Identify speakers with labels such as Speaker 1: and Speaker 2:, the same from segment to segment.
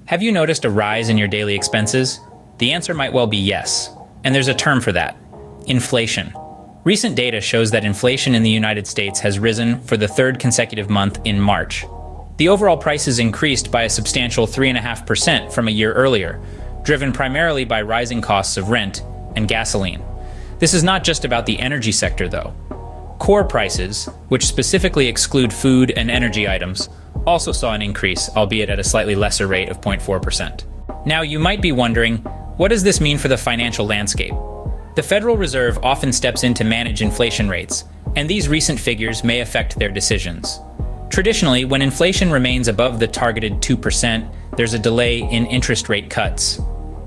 Speaker 1: Have you noticed a rise in your daily expenses? The answer might well be yes. And there's a term for that: inflation. Recent data shows that inflation in the United States has risen for the third consecutive month in March. The overall prices increased by a substantial 3.5% from a year earlier, driven primarily by rising costs of rent and gasoline. This is not just about the energy sector, though. Core prices, which specifically exclude food and energy items, also saw an increase, albeit at a slightly lesser rate of 0.4%. Now, you might be wondering, what does this mean for the financial landscape? The Federal Reserve often steps in to manage inflation rates, and these recent figures may affect their decisions. Traditionally, when inflation remains above the targeted 2%, there's a delay in interest rate cuts.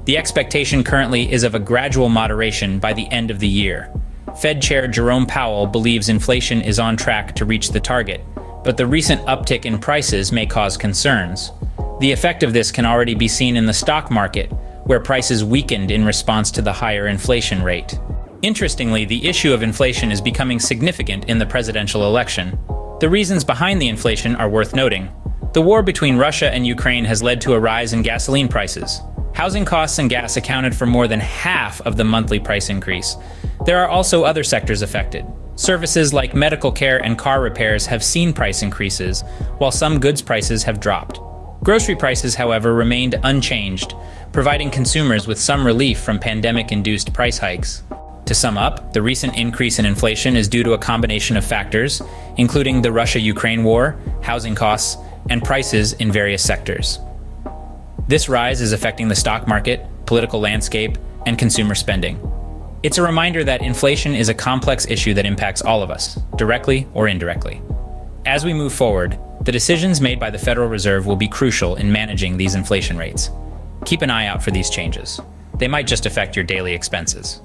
Speaker 1: The expectation currently is of a gradual moderation by the end of the year. Fed Chair Jerome Powell believes inflation is on track to reach the target, but the recent uptick in prices may cause concerns. The effect of this can already be seen in the stock market, where prices weakened in response to the higher inflation rate. Interestingly, the issue of inflation is becoming significant in the presidential election. The reasons behind the inflation are worth noting. The war between Russia and Ukraine has led to a rise in gasoline prices. Housing costs and gas accounted for more than half of the monthly price increase. There are also other sectors affected. Services like medical care and car repairs have seen price increases, while some goods prices have dropped. Grocery prices, however, remained unchanged, providing consumers with some relief from pandemic-induced price hikes. To sum up, the recent increase in inflation is due to a combination of factors, including the Russia-Ukraine war, housing costs, and prices in various sectors. This rise is affecting the stock market, political landscape, and consumer spending. It's a reminder that inflation is a complex issue that impacts all of us, directly or indirectly. As we move forward, the decisions made by the Federal Reserve will be crucial in managing these inflation rates. Keep an eye out for these changes. They might just affect your daily expenses.